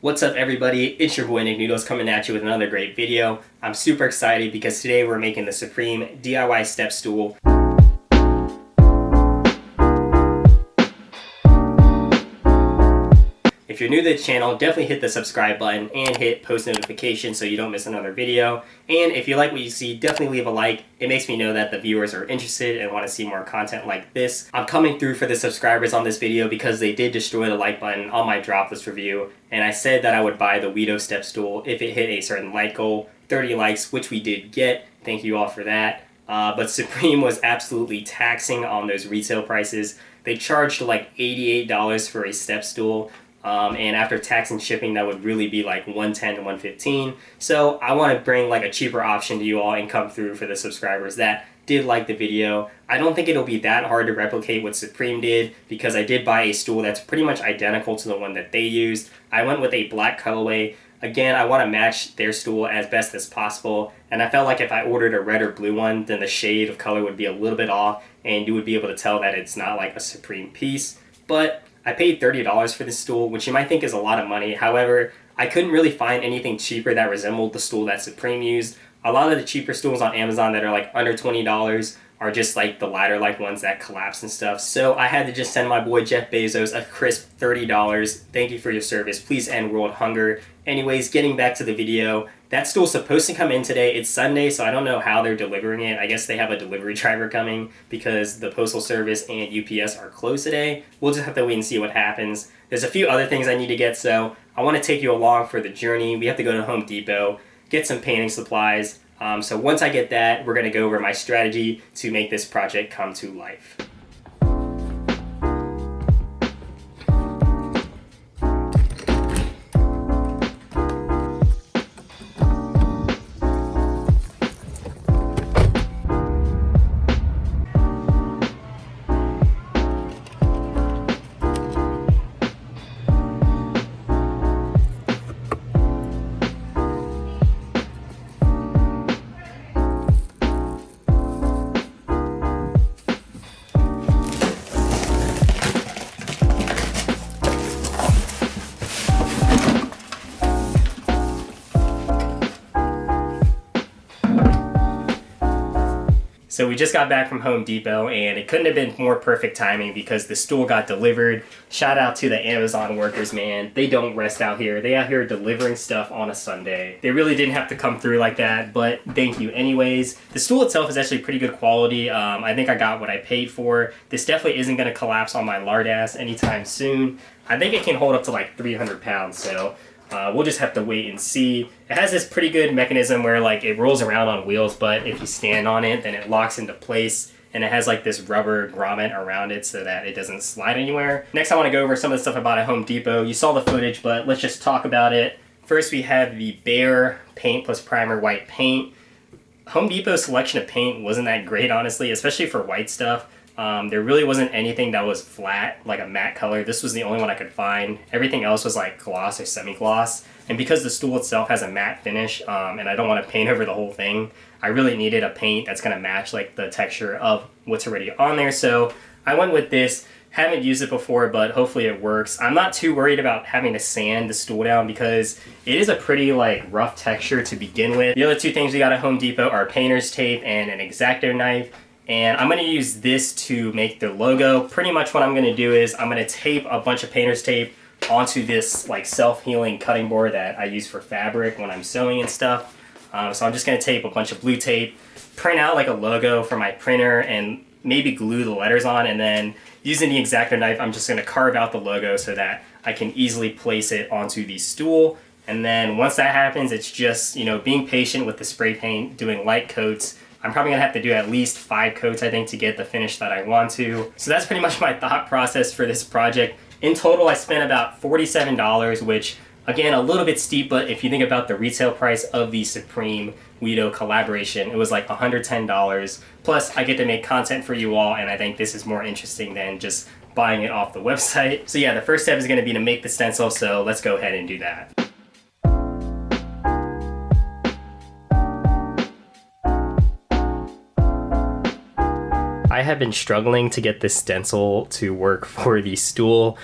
What's up everybody, it's your boy Noodles coming at you with another great video. I'm super excited because today we're making the Supreme DIY step stool. If you're new to the channel, definitely hit the subscribe button and hit post notifications so you don't miss another video. And if you like what you see, definitely leave a like. It makes me know that the viewers are interested and want to see more content like this. I'm coming through for the subscribers on this video because they did destroy the like button on my dropless review. And I said that I would buy the Wedo step stool if it hit a certain like goal, 30 likes, which we did get. Thank you all for that. But Supreme was absolutely taxing on those retail prices. They charged like $88 for a step stool. And after tax and shipping, that would really be like $110 to $115. So I want to bring like a cheaper option to you all and come through for the subscribers that did like the video. I don't think it'll be that hard to replicate what Supreme did because I did buy a stool that's pretty much identical to the one that they used. I went with a black colorway. Again, I want to match their stool as best as possible, and I felt like if I ordered a red or blue one, then the shade of color would be a little bit off and you would be able to tell that it's not like a Supreme piece. But I paid $30 for this stool, which you might think is a lot of money. However, I couldn't really find anything cheaper that resembled the stool that Supreme used. A lot of the cheaper stools on Amazon that are like under $20 are just like the ladder-like ones that collapse and stuff. So I had to just send my boy Jeff Bezos a crisp $30. Thank you for your service. Please end world hunger. Anyways, getting back to the video, that stool's supposed to come in today. It's Sunday, so I don't know how they're delivering it. I guess they have a delivery driver coming because the Postal Service and UPS are closed today. We'll just have to wait and see what happens. There's a few other things I need to get, so I want to take you along for the journey. We have to go to Home Depot, get some painting supplies. So once I get that, we're going to go over my strategy to make this project come to life. So we just got back from Home Depot and it couldn't have been more perfect timing because the stool got delivered. Shout out to the Amazon workers, man. They don't rest out here. They out here delivering stuff on a Sunday. They really didn't have to come through like that, but thank you anyways. The stool itself is actually pretty good quality. I think I got what I paid for. This definitely isn't gonna collapse on my lard ass anytime soon. I think it can hold up to like 300 pounds, so we'll just have to wait and see. It has this pretty good mechanism where like it rolls around on wheels, but if you stand on it, then it locks into place. And it has like this rubber grommet around it so that it doesn't slide anywhere. Next, I want to go over some of the stuff I bought at Home Depot. You saw the footage, but let's just talk about it. First, we have the Bare Paint Plus Primer White Paint. Home Depot's selection of paint wasn't that great, honestly, especially for white stuff. There really wasn't anything that was flat, like a matte color. This was the only one I could find. Everything else was like gloss or semi-gloss. And because the stool itself has a matte finish, and I don't want to paint over the whole thing, I really needed a paint that's going to match like the texture of what's already on there. So I went with this. Haven't used it before, but hopefully it works. I'm not too worried about having to sand the stool down because it is a pretty like rough texture to begin with. The other two things we got at Home Depot are painter's tape and an X-Acto knife. And I'm going to use this to make the logo. Pretty much what I'm going to do is I'm going to tape a bunch of painter's tape onto this like self-healing cutting board that I use for fabric when I'm sewing and stuff. So I'm just going to tape a bunch of blue tape, print out like a logo for my printer, and maybe glue the letters on. And then using the X-Acto knife, I'm just going to carve out the logo so that I can easily place it onto the stool. And then once that happens, it's just, you know, being patient with the spray paint, doing light coats. I'm probably gonna have to do at least 5 coats, I think, to get the finish that I want to. So that's pretty much my thought process for this project. In total, I spent about $47, which, again, a little bit steep, but if you think about the retail price of the Supreme Wedo collaboration, it was like $110. Plus, I get to make content for you all, and I think this is more interesting than just buying it off the website. So yeah, the first step is gonna be to make the stencil, so let's go ahead and do that. I have been struggling to get this stencil to work for the stool.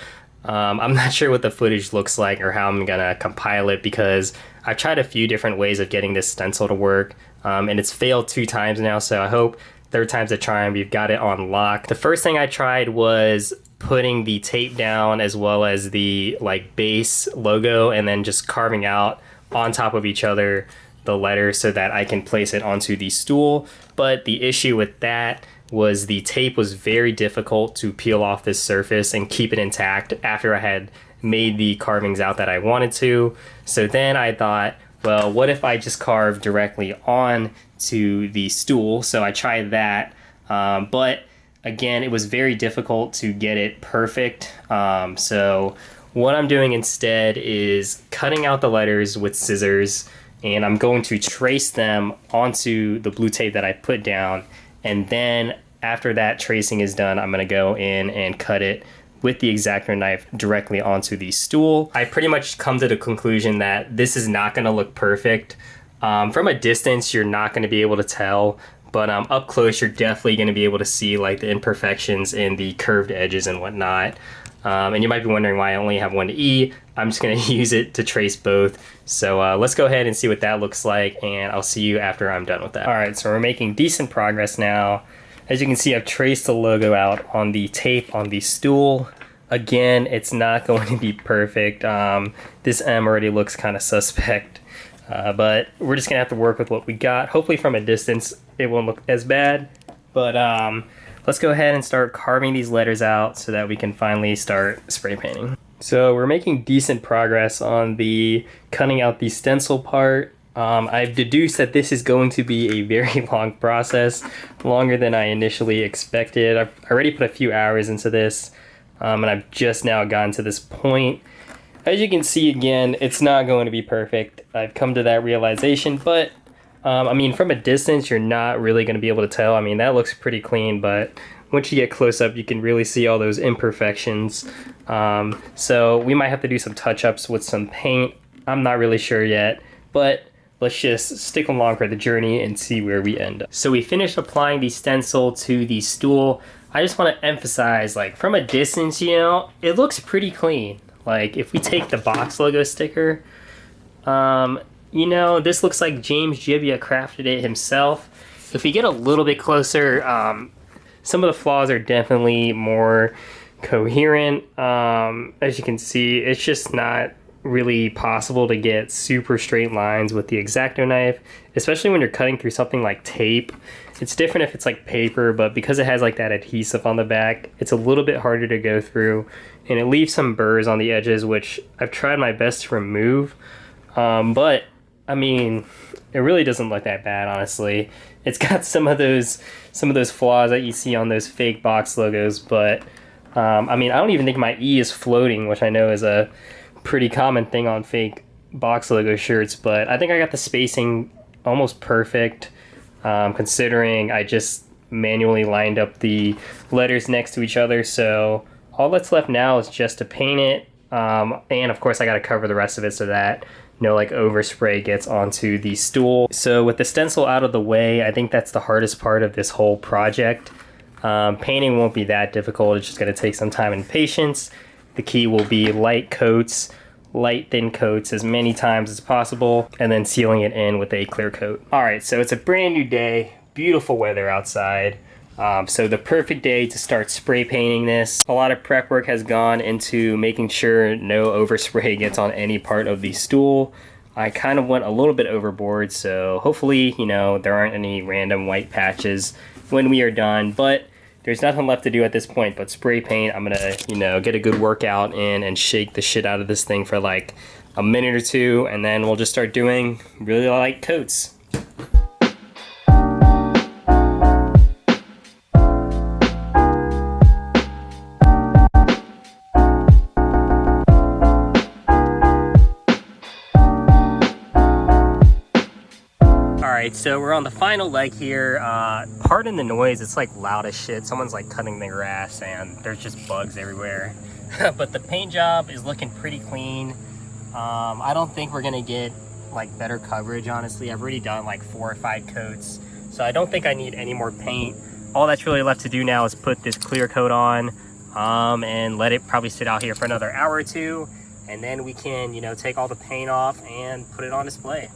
I'm not sure what the footage looks like or how I'm gonna compile it, because I've tried a few different ways of getting this stencil to work, and it's failed 2 times now, so I hope third time's a charm. We've got it on lock. The first thing I tried was putting the tape down as well as the like base logo, and then just carving out on top of each other the letters so that I can place it onto the stool. But the issue with that was the tape was very difficult to peel off this surface and keep it intact after I had made the carvings out that I wanted to. So then I thought, well, what if I just carve directly on to the stool? So I tried that, but again, it was very difficult to get it perfect. So what I'm doing instead is cutting out the letters with scissors, and I'm going to trace them onto the blue tape that I put down. And then after that tracing is done, I'm going to go in and cut it with the X-Acto knife directly onto the stool. I pretty much come to the conclusion that this is not going to look perfect. From a distance, you're not going to be able to tell, but up close, you're definitely going to be able to see like the imperfections in the curved edges and whatnot. And you might be wondering why I only have one E. I'm just going to use it to trace both. So let's go ahead and see what that looks like, and I'll see you after I'm done with that. All right, so we're making decent progress now. As you can see, I've traced the logo out on the tape on the stool. Again, it's not going to be perfect. This M already looks kind of suspect, but we're just gonna have to work with what we got. Hopefully from a distance, it won't look as bad, but let's go ahead and start carving these letters out so that we can finally start spray painting. So we're making decent progress on the cutting out the stencil part. I've deduced that this is going to be a very long process, longer than I initially expected. I've already put a few hours into this, and I've just now gotten to this point. As you can see, again, it's not going to be perfect. I've come to that realization, but I mean, from a distance, you're not really going to be able to tell. I mean, that looks pretty clean, but once you get close up, you can really see all those imperfections. So we might have to do some touch-ups with some paint. I'm not really sure yet, but let's just stick along for the journey and see where we end up. So we finished applying the stencil to the stool. I just want to emphasize, like, from a distance, you know, it looks pretty clean. Like, if we take the box logo sticker, you know, this looks like James Gibbia crafted it himself. If we get a little bit closer, some of the flaws are definitely more coherent. As you can see, it's just not really possible to get super straight lines with the X-Acto knife, especially when you're cutting through something like tape. It's different if it's like paper, but because it has like that adhesive on the back, it's a little bit harder to go through, and it leaves some burrs on the edges, which I've tried my best to remove. But I mean, it really doesn't look that bad, honestly. It's got some of those flaws that you see on those fake box logos, but I mean, I don't even think my E is floating, which I know is a pretty common thing on fake box logo shirts, but I think I got the spacing almost perfect, considering I just manually lined up the letters next to each other. So all that's left now is just to paint it, and of course I got to cover the rest of it so that no like overspray gets onto the stool. So with the stencil out of the way, I think that's the hardest part of this whole project. Painting won't be that difficult. It's just going to take some time and patience. The key will be light coats, light thin coats as many times as possible, and then sealing it in with a clear coat. All right, so it's a brand new day, beautiful weather outside. So the perfect day to start spray painting this. A lot of prep work has gone into making sure no overspray gets on any part of the stool. I kind of went a little bit overboard, so hopefully, you know, there aren't any random white patches when we are done, but there's nothing left to do at this point but spray paint. I'm gonna, you know, get a good workout in and shake the shit out of this thing for like a minute or two, and then we'll just start doing really light coats. Alright, so we're on the final leg here. Pardon the noise, it's like loud as shit. Someone's like cutting the grass and there's just bugs everywhere. But the paint job is looking pretty clean. I don't think we're gonna get like better coverage, honestly. I've already done like 4 or 5 coats, so I don't think I need any more paint. All that's really left to do now is put this clear coat on. and let it probably sit out here for another hour or two, and then we can, you know, take all the paint off and put it on display.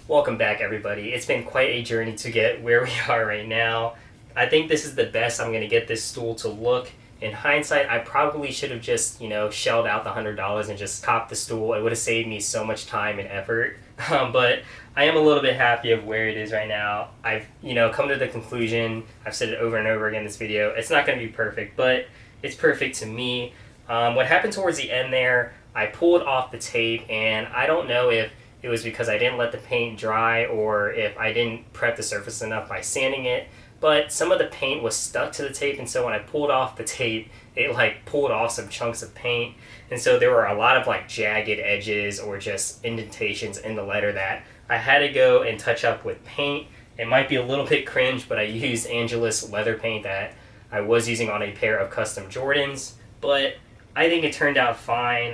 Welcome back, everybody. It's been quite a journey to get where we are right now. I think this is the best I'm going to get this stool to look. In hindsight, I probably should have just, you know, shelled out the $100 and just copped the stool. It would have saved me so much time and effort. But I am a little bit happy of where it is right now. I've, you know, come to the conclusion, I've said it over and over again in this video, it's not going to be perfect, but it's perfect to me. What happened towards the end there, I pulled off the tape, and I don't know if it was because I didn't let the paint dry or if I didn't prep the surface enough by sanding it, but some of the paint was stuck to the tape, and so when I pulled off the tape, it like pulled off some chunks of paint, and so there were a lot of like jagged edges or just indentations in the letter that I had to go and touch up with paint. It might be a little bit cringe, but I used Angelus leather paint that I was using on a pair of custom Jordans, but I think it turned out fine.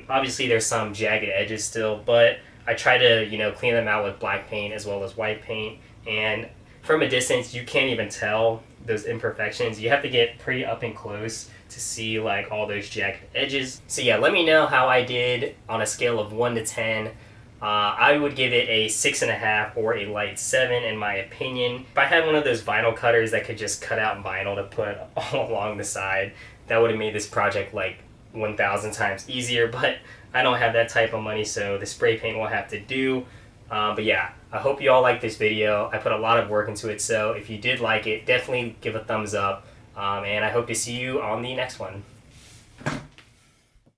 Obviously there's some jagged edges still, but I try to, you know, clean them out with black paint as well as white paint, and from a distance you can't even tell those imperfections. You have to get pretty up and close to see like all those jagged edges. So yeah, let me know how I did on a scale of 1 to 10. I would give it a 6.5 or a light 7 in my opinion. If I had one of those vinyl cutters that could just cut out vinyl to put all along the side, that would have made this project like 1,000 times easier, but I don't have that type of money, so the spray paint will have to do. But yeah, I hope you all like this video. I put a lot of work into it, so if you did like it, definitely give a thumbs up, and I hope to see you on the next one.